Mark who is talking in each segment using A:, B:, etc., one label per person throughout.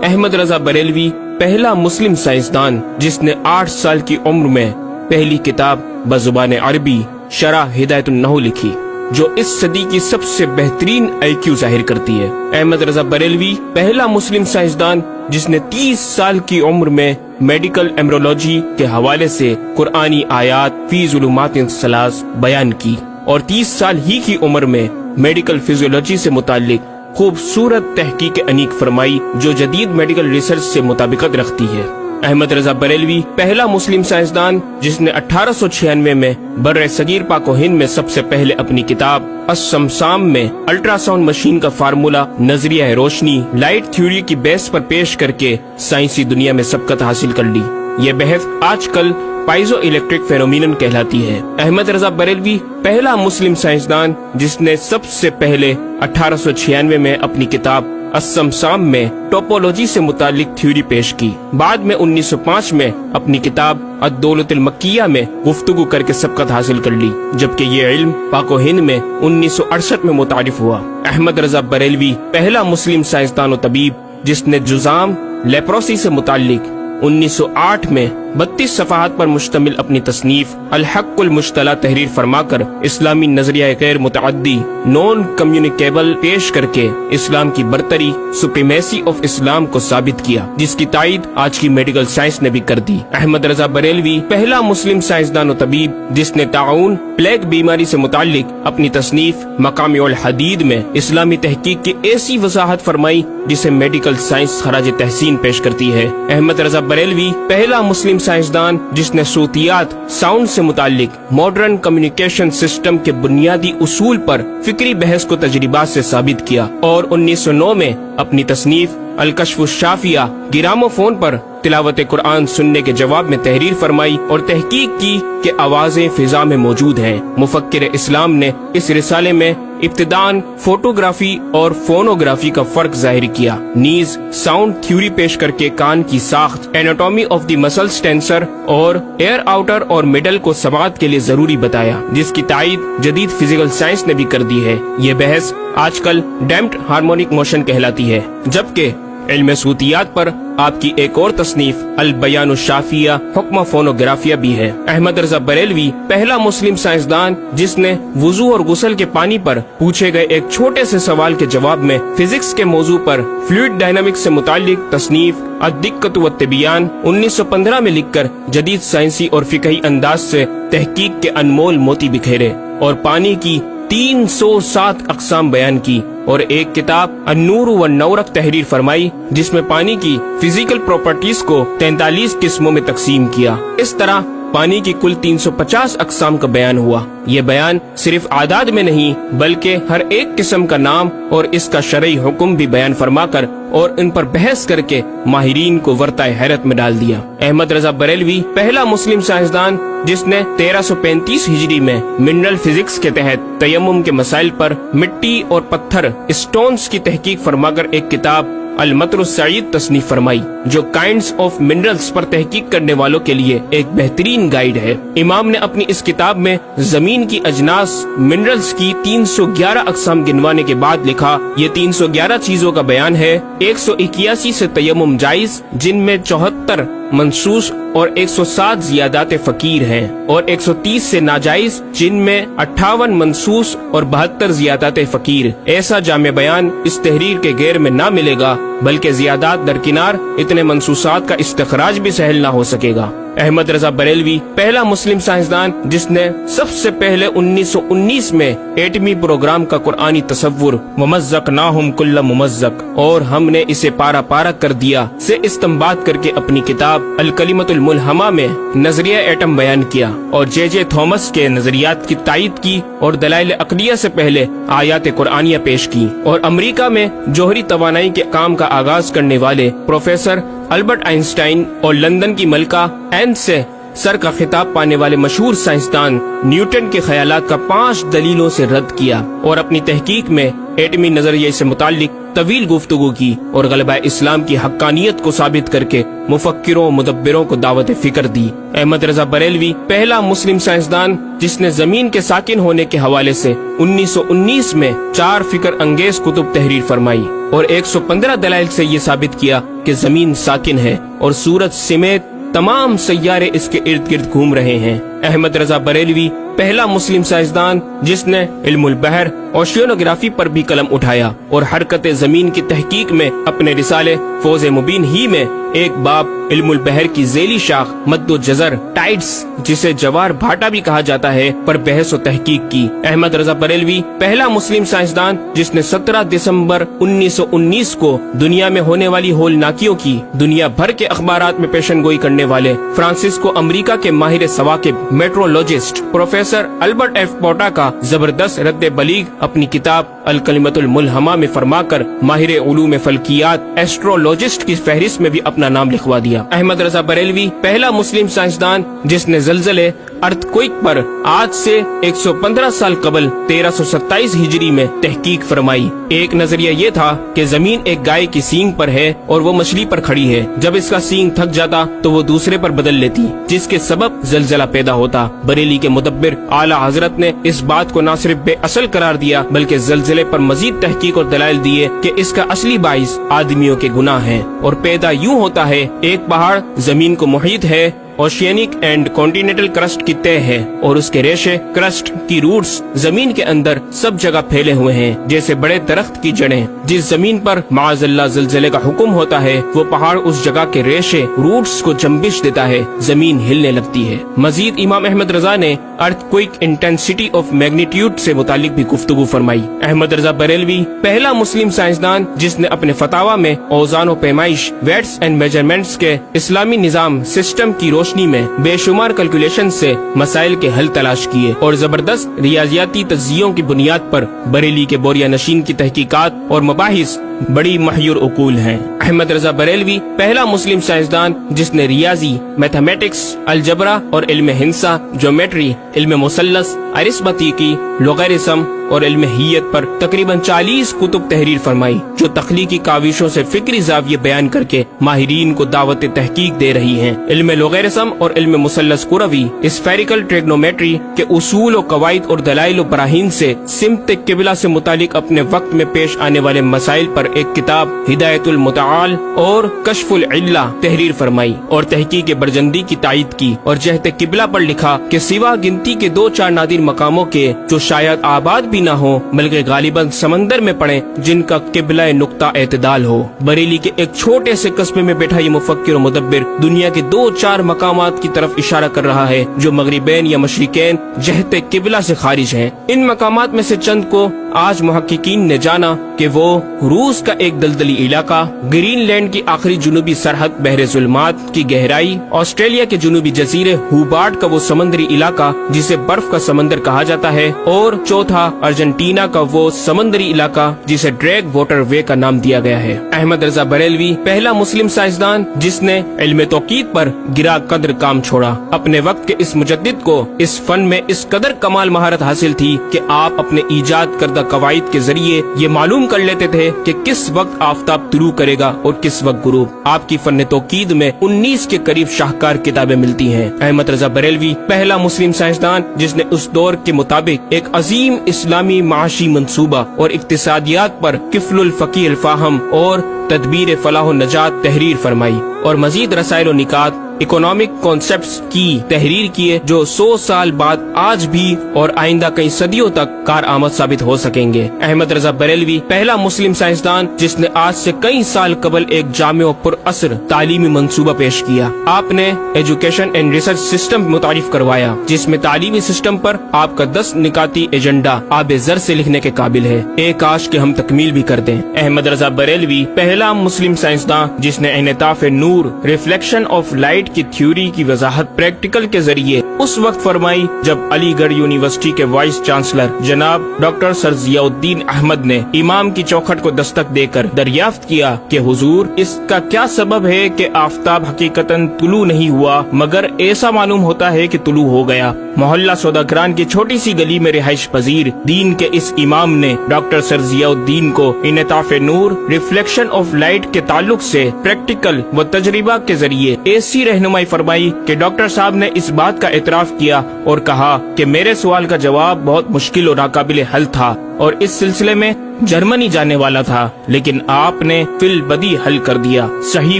A: احمد رضا بریلوی پہلا مسلم سائنسدان جس نے 8 سال کی عمر میں پہلی کتاب بزبان عربی شرح ہدایت النحو لکھی، جو اس صدی کی سب سے بہترین IQ ظاہر کرتی ہے۔ احمد رضا بریلوی پہلا مسلم سائنسدان جس نے 30 سال کی عمر میں میڈیکل ایمبرولوجی کے حوالے سے قرآنی آیات فی ظلمات ثلاث بیان کی، اور 30 سال ہی کی عمر میں میڈیکل فزیولوجی سے متعلق خوبصورت تحقیق انیق فرمائی، جو جدید میڈیکل ریسرچ سے مطابقت رکھتی ہے۔ احمد رضا بریلوی پہلا مسلم سائنسدان جس نے 1896 میں بر صغیر پاک و ہند میں سب سے پہلے اپنی کتاب السمسام میں الٹرا ساؤنڈ مشین کا فارمولا نظریہ روشنی لائٹ تھیوری کی بیس پر پیش کر کے سائنسی دنیا میں سبقت حاصل کر لی۔ یہ بحث آج کل پائزو الیکٹرک فینومینن کہلاتی ہے۔ احمد رضا بریلوی پہلا مسلم سائنسدان جس نے سب سے پہلے 1896 میں اپنی کتاب السمسام میں ٹوپولوجی سے متعلق تھیوری پیش کی۔ بعد میں 1905 میں اپنی کتاب الدولۃ المکیہ میں گفتگو کر کے سبقت حاصل کر لی، جبکہ یہ علم پاک و ہند میں 1968 میں متعارف ہوا۔ احمد رضا بریلوی پہلا مسلم سائنسدان و طبیب جس نے جذام لیپروسی سے متعلق 1908 میں 32 صفحات پر مشتمل اپنی تصنیف الحق المشتلہ تحریر فرما کر اسلامی نظریہ غیر متعدی نون کمیونیکیبل پیش کر کے اسلام کی برتری سپریمیسی آف اسلام کو ثابت کیا، جس کی تائید آج کی میڈیکل سائنس نے بھی کر دی۔ احمد رضا بریلوی پہلا مسلم سائنسدان و طبیب جس نے طاعون پلیگ بیماری سے متعلق اپنی تصنیف مقامع الحدید میں اسلامی تحقیق کی ایسی وضاحت فرمائی جسے میڈیکل سائنس خراج تحسین پیش کرتی ہے۔ احمد رضا بریلوی پہلا مسلم سائنسدان جس نے صوتیات ساؤنڈ سے متعلق ماڈرن کمیونیکیشن سسٹم کے بنیادی اصول پر فکری بحث کو تجربات سے ثابت کیا، اور 1909 میں اپنی تصنیف الکشف الشافیہ گرامو فون پر تلاوت قرآن سننے کے جواب میں تحریر فرمائی اور تحقیق کی کہ آوازیں فضا میں موجود ہیں۔ مفکر اسلام نے اس رسالے میں ابتداً فوٹوگرافی اور فونوگرافی کا فرق ظاہر کیا، نیز ساؤنڈ تھیوری پیش کر کے کان کی ساخت anatomy of the muscles tensor اور ایئر آؤٹر اور مڈل کو سماعت کے لیے ضروری بتایا، جس کی تائید جدید فزیکل سائنس نے بھی کر دی ہے۔ یہ بحث آج کل ڈیمپڈ ہارمونک موشن کہلاتی ہے، جبکہ علم صوتیات پر آپ کی ایک اور تصنیف البیان الشافیہ حکم فونوگرافیہ بھی ہے۔ احمد رضا بریلوی پہلا مسلم سائنسدان جس نے وضو اور غسل کے پانی پر پوچھے گئے ایک چھوٹے سے سوال کے جواب میں فزکس کے موضوع پر فلوئڈ ڈائنامکس سے متعلق تصنیف الدقۃ والتبیان 1915 میں لکھ کر جدید سائنسی اور فقہی انداز سے تحقیق کے انمول موتی بکھیرے، اور پانی کی 307 اقسام بیان کی، اور ایک کتاب النور والنورق تحریر فرمائی جس میں پانی کی فزیکل پراپرٹیز کو 43 قسموں میں تقسیم کیا۔ اس طرح پانی کی کل 350 اقسام کا بیان ہوا۔ یہ بیان صرف اعداد میں نہیں بلکہ ہر ایک قسم کا نام اور اس کا شرعی حکم بھی بیان فرما کر اور ان پر بحث کر کے ماہرین کو ورطہ حیرت میں ڈال دیا۔ احمد رضا بریلوی پہلا مسلم سائنسدان جس نے 1335 ہجری میں منرل فزکس کے تحت تیمم کے مسائل پر مٹی اور پتھر اسٹونز کی تحقیق فرما کر ایک کتاب المطر السعید تصنیف فرمائی، جو کائنڈز آف منرلز پر تحقیق کرنے والوں کے لیے ایک بہترین گائیڈ ہے۔ امام نے اپنی اس کتاب میں زمین کی اجناس منرلز کی 311 اقسام گنوانے کے بعد لکھا، یہ 311 چیزوں کا بیان ہے۔ 181 سے تیمم جائز جن میں 74 منصوص اور 107 زیادات فقیر ہیں، اور 130 سے ناجائز جن میں 58 منصوص اور 72 زیادات فقیر۔ ایسا جامع بیان اس تحریر کے غیر میں نہ ملے گا، بلکہ زیادات درکنار اتنے منصوصات کا استخراج بھی سہل نہ ہو سکے گا۔ احمد رضا بریلوی پہلا مسلم سائنسدان جس نے سب سے پہلے 1919 میں ایٹمی پروگرام کا قرآنی تصور ممزقناہم کل ممزق اور ہم نے اسے پارا پارا کر دیا سے استنباط کر کے اپنی کتاب الکلمۃ الملہمہ میں نظریہ ایٹم بیان کیا، اور جے جے تھامس کے نظریات کی تائید کی اور دلائل عقلیہ سے پہلے آیات قرآنیہ پیش کی، اور امریکہ میں جوہری توانائی کے کام کا آغاز کرنے والے پروفیسر البرٹ آئنسٹائن اور لندن کی ملکہ این سے سر کا خطاب پانے والے مشہور سائنسدان نیوٹن کے خیالات کا 5 دلیلوں سے رد کیا، اور اپنی تحقیق میں ایٹمی نظریے سے متعلق طویل گفتگو کی اور غلبہ اسلام کی حقانیت کو ثابت کر کے مفکروں مدبروں کو دعوت فکر دی۔ احمد رضا بریلوی پہلا مسلم سائنسدان جس نے زمین کے ساکن ہونے کے حوالے سے 1919 میں 4 فکر انگیز کتب تحریر فرمائی اور 115 دلائل سے یہ ثابت کیا کہ زمین ساکن ہے اور سورج سمیت تمام سیارے اس کے ارد گرد گھوم رہے ہیں۔ احمد رضا بریلوی پہلا مسلم سائنسدان جس نے علم البحر اوشینوگرافی پر بھی قلم اٹھایا اور حرکت زمین کی تحقیق میں اپنے رسالے فوز مبین ہی میں ایک باب علم البحر کی ذیلی شاخ مد و جزر ٹائڈس جسے جوار بھاٹا بھی کہا جاتا ہے پر بحث و تحقیق کی۔ احمد رضا بریلوی پہلا مسلم سائنسدان جس نے 17 دسمبر 1919 کو دنیا میں ہونے والی ہولناکیوں کی دنیا بھر کے اخبارات میں پیشن گوئی کرنے والے فرانسسکو امریکہ کے ماہر ثواقب میٹرولوجسٹ پروفیسر البرٹ ایف پوٹا کا زبردست رد بلیغ اپنی کتاب الکلمۃ الملہمہ میں فرما کر ماہر علوم فلکیات ایسٹرولوجسٹ کی فہرست میں بھی اپنا نام لکھوا دیا۔ احمد رضا بریلوی پہلا مسلم سائنسدان جس نے زلزلے ارتھکوئک پر آج سے 115 سال قبل 1327 ہجری میں تحقیق فرمائی۔ ایک نظریہ یہ تھا کہ زمین ایک گائے کی سینگ پر ہے اور وہ مچھلی پر کھڑی ہے، جب اس کا سینگ تھک جاتا تو وہ دوسرے پر بدل لیتی جس کے سبب زلزلہ پیدا ہوتا۔ بریلی کے مدبر اعلی حضرت نے اس بات کو نہ صرف بے اصل قرار دیا بلکہ زلزلے پر مزید تحقیق اور دلائل دیے کہ اس کا اصلی باعث آدمیوں کے گناہ ہیں اور پیدا یوں ہوتا ہے۔ ایک پہاڑ زمین کو محیط ہے، اوشینک اینڈ کانٹیننٹل کرسٹ کی تہ ہے اور اس کے ریشے کرسٹ کی روٹس زمین کے اندر سب جگہ پھیلے ہوئے ہیں جیسے بڑے درخت کی جڑیں۔ جس زمین پر معاذ اللہ زلزلے کا حکم ہوتا ہے وہ پہاڑ اس جگہ کے ریشے روٹس کو جنبش دیتا ہے، زمین ہلنے لگتی ہے۔ مزید امام احمد رضا نے ارتھکوئک انٹینسٹی آف میگنیٹیوڈ سے متعلق بھی گفتگو فرمائی۔ احمد رضا بریلوی پہلا مسلم سائنسدان جس نے اپنے فتاوی میں اوزان و پیمائش ویٹس اینڈ میجرمنٹس کے اسلامی نظام سسٹم کی روشنی میں بے شمار کیلکولیشن سے مسائل کے حل تلاش کیے اور زبردست ریاضیاتی تجزیوں کی بنیاد پر بریلی کے بوریا نشین کی تحقیقات اور مباحث بڑی محیر عقول ہیں۔ احمد رضا بریلوی پہلا مسلم سائنسدان جس نے ریاضی، میتھمیٹکس، الجبرا اور علم ہندسہ، جیومیٹری، علم مثلث، ارثمیٹکی، لوگرثم اور علم ہیت پر تقریباً 40 کتب تحریر فرمائی جو تخلیقی کاوشوں سے فکری زاویے بیان کر کے ماہرین کو دعوت تحقیق دے رہی ہیں۔ علم لوگرثم اور علم مثلث کروی، اسفیریکل ٹریگنومیٹری کے اصول و قواعد اور دلائل و براہین سے سمت قبلہ سے متعلق اپنے وقت میں پیش آنے والے مسائل پر ایک کتاب ہدایت المتعال اور کشف العلہ تحریر فرمائی اور تحقیق برجندی کی تائید کی اور جہت قبلہ پر لکھا کہ سوا گنتی کے 2-4 نادر مقاموں کے جو شاید آباد بھی نہ ہو بلکہ غالباً سمندر میں پڑے جن کا قبلہ نقطہ اعتدال ہو۔ بریلی کے ایک چھوٹے سے قصبے میں بیٹھا یہ مفکر و مدبر دنیا کے 2-4 مقامات کی طرف اشارہ کر رہا ہے جو مغربین یا مشرقین جہت قبلہ سے خارج ہیں۔ ان مقامات میں سے چند کو آج محققین نے جانا کہ وہ روس کا ایک دلدلی علاقہ، گرین لینڈ کی آخری جنوبی سرحد بحر ظلمات کی گہرائی، آسٹریلیا کے جنوبی جزیرے ہوبارٹ کا وہ سمندری علاقہ جسے برف کا سمندر کہا جاتا ہے، اور چوتھا ارجنٹینا کا وہ سمندری علاقہ جسے ڈریگ واٹر وے کا نام دیا گیا ہے۔ احمد رضا بریلوی پہلا مسلم سائنسدان جس نے علم توقید پر گرا قدر کام چھوڑا۔ اپنے وقت کے اس مجدد کو اس فن میں اس قدر کمال مہارت حاصل تھی کہ آپ اپنے ایجاد کردہ قواعد کے ذریعے یہ معلوم کر لیتے تھے کہ کس وقت آفتاب طلوع کرے گا اور کس وقت غروب۔ آپ کی فن توقید میں 19 کے قریب شاہکار کتابیں ملتی ہیں۔ احمد رضا بریلوی پہلا مسلم سائنسدان جس نے اس دور کے مطابق ایک عظیم اسلامی معاشی منصوبہ اور اقتصادیات پر کفل الفقی الفاہم اور تدبیر فلاح و نجات تحریر فرمائی اور مزید رسائل و نکات اکنامک کانسیپٹس کی تحریر کیے جو 100 سال بعد آج بھی اور آئندہ کئی صدیوں تک کارآمد ثابت ہو سکیں گے۔ احمد رضا بریلوی پہلا مسلم سائنسدان جس نے آج سے کئی سال قبل ایک جامع و پر اثر تعلیمی منصوبہ پیش کیا۔ آپ نے ایجوکیشن اینڈ ریسرچ سسٹم متعارف کروایا جس میں تعلیمی سسٹم پر آپ کا 10 نکاتی ایجنڈا آب زر سے لکھنے کے قابل ہے، ایک کاش کہ ہم تکمیل بھی کر دیں۔ احمد رضا بریلوی پہلا مسلم سائنسدان جس نے انعطاف نور، ریفلیکشن آف لائٹ کی تھیوری کی وضاحت پریکٹیکل کے ذریعے اس وقت فرمائی جب علی گڑھ یونیورسٹی کے وائس چانسلر جناب ڈاکٹر سر ضیاء الدین احمد نے امام کی چوکھٹ کو دستک دے کر دریافت کیا کہ حضور اس کا کیا سبب ہے کہ آفتاب حقیقتاً طلوع نہیں ہوا مگر ایسا معلوم ہوتا ہے کہ طلوع ہو گیا۔ محلہ سوداگران کی چھوٹی سی گلی میں رہائش پذیر دین کے اس امام نے ڈاکٹر سر ضیاء الدین کو انعطاف نور ریفلیکشن آف لائٹ کے تعلق سے پریکٹیکل و تجربہ کے ذریعے ایسی رہنمائی فرمائی کہ ڈاکٹر صاحب نے اس بات کا اعتراف کیا اور کہا کہ میرے سوال کا جواب بہت مشکل اور ناقابل حل تھا اور اس سلسلے میں جرمنی جانے والا تھا، لیکن آپ نے فی البدی حل کر دیا۔ صحیح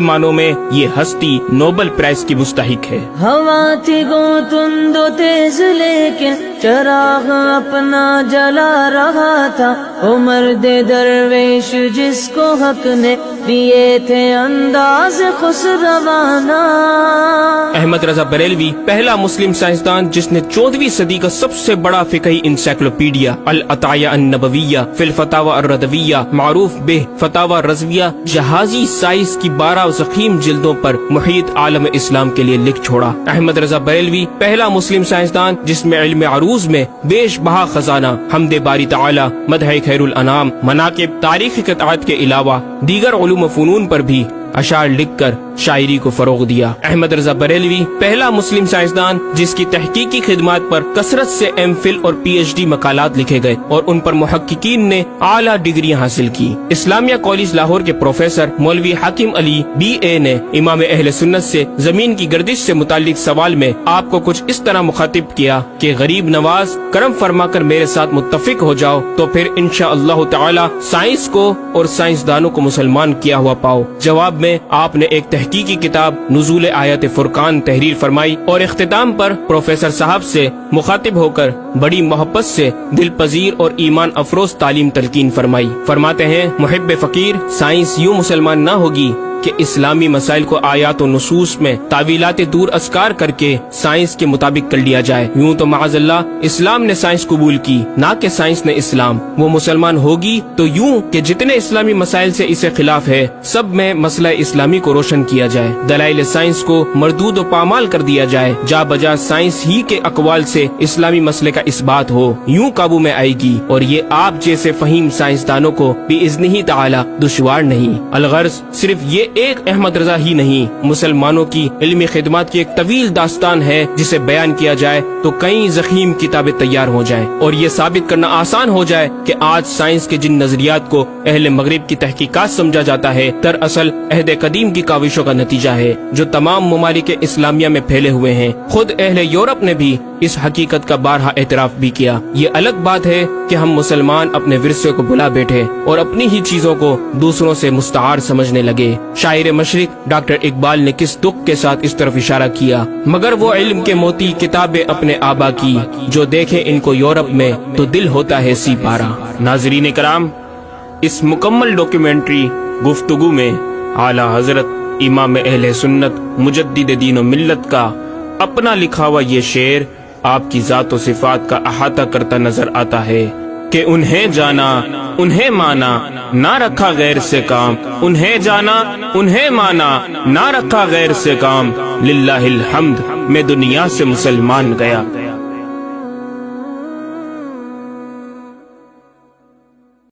A: معنوں میں یہ ہستی نوبل پرائز کی مستحق ہے۔
B: ہوا تھی گو تند و تیز لیکن چراغ اپنا جلا رہا تھا، عمر دے درویش جس کو حق نے دیے تھے انداز خسروانہ۔
A: احمد رضا بریلوی پہلا مسلم سائنسدان جس نے 14ویں صدی کا سب سے بڑا فقہی انسائکلوپیڈیا العطایہ النبویہ فی الفتاوی الردویہ معروف بہ فتاوی رضویہ جہازی سائنس کی 12 ضخیم جلدوں پر محیط عالم اسلام کے لیے لکھ چھوڑا۔ احمد رضا بریلوی پہلا مسلم سائنسدان جس میں علم عروض میں بیش بہا خزانہ حمد باری تعالی، مدح خیر الانام، مناقب، تاریخی قطعات کے علاوہ دیگر علوم و فنون پر بھی اشعار لکھ کر شاعری کو فروغ دیا۔ احمد رضا بریلوی پہلا مسلم سائنسدان جس کی تحقیقی خدمات پر کثرت سے ایم فل اور پی ایچ ڈی مقالات لکھے گئے اور ان پر محققین نے اعلیٰ ڈگریاں حاصل کی۔ اسلامیہ کالج لاہور کے پروفیسر مولوی حاکم علی بی اے نے امام اہل سنت سے زمین کی گردش سے متعلق سوال میں آپ کو کچھ اس طرح مخاطب کیا کہ غریب نواز کرم فرما کر میرے ساتھ متفق ہو جاؤ تو پھر انشاءاللہ تعالی سائنس کو اور سائنسدانوں کو مسلمان کیا ہوا پاؤ۔ جواب میں آپ نے ایک تحقیقی کتاب نزول آیات فرقان تحریر فرمائی اور اختتام پر پروفیسر صاحب سے مخاطب ہو کر بڑی محبت سے دل پذیر اور ایمان افروز تعلیم تلقین فرمائی۔ فرماتے ہیں محب فقیر سائنس یوں مسلمان نہ ہوگی کہ اسلامی مسائل کو آیات و نصوص میں تعویلات دور اسکار کر کے سائنس کے مطابق کر لیا جائے۔ یوں تو معاذ اللہ اسلام نے سائنس قبول کی نہ کہ سائنس نے اسلام۔ وہ مسلمان ہوگی تو یوں کہ جتنے اسلامی مسائل سے اسے خلاف ہے سب میں مسئلہ اسلامی کو روشن کیا جائے، دلائل سائنس کو مردود و پامال کر دیا جائے، جا بجا سائنس ہی کے اقوال سے اسلامی مسئلے کا اثبات ہو، یوں قابو میں آئے گی۔ اور یہ آپ جیسے فہیم سائنسدانوں کو بِإِذْنِهِ تعالی دشوار نہیں۔ الغرض صرف یہ ایک احمد رضا ہی نہیں، مسلمانوں کی علمی خدمات کی ایک طویل داستان ہے جسے بیان کیا جائے تو کئی ضخیم کتابیں تیار ہو جائیں اور یہ ثابت کرنا آسان ہو جائے کہ آج سائنس کے جن نظریات کو اہل مغرب کی تحقیقات سمجھا جاتا ہے دراصل عہد قدیم کی کاوشوں کا نتیجہ ہے جو تمام ممالک اسلامیہ میں پھیلے ہوئے ہیں۔ خود اہل یورپ نے بھی اس حقیقت کا بارہا اعتراف بھی کیا۔ یہ الگ بات ہے کہ ہم مسلمان اپنے ورثے کو بھلا بیٹھے اور اپنی ہی چیزوں کو دوسروں سے مستعار سمجھنے لگے۔ شاعر مشرق ڈاکٹر اقبال نے کس دکھ کے ساتھ اس طرف اشارہ کیا، مگر وہ علم کے موتی کتابیں اپنے آبا کی، جو دیکھے ان کو یورپ میں تو دل ہوتا ہے سی پارا۔ ناظرین کرام، اس مکمل ڈاکیومنٹری گفتگو میں اعلیٰ حضرت امام اہل سنت مجدد دین و ملت کا اپنا لکھا ہوا یہ شعر آپ کی ذات و صفات کا احاطہ کرتا نظر آتا ہے کہ انہیں جانا انہیں مانا نہ رکھا غیر سے کام، انہیں جانا انہیں مانا نہ رکھا غیر سے کام، للہ الحمد میں دنیا سے مسلمان گیا۔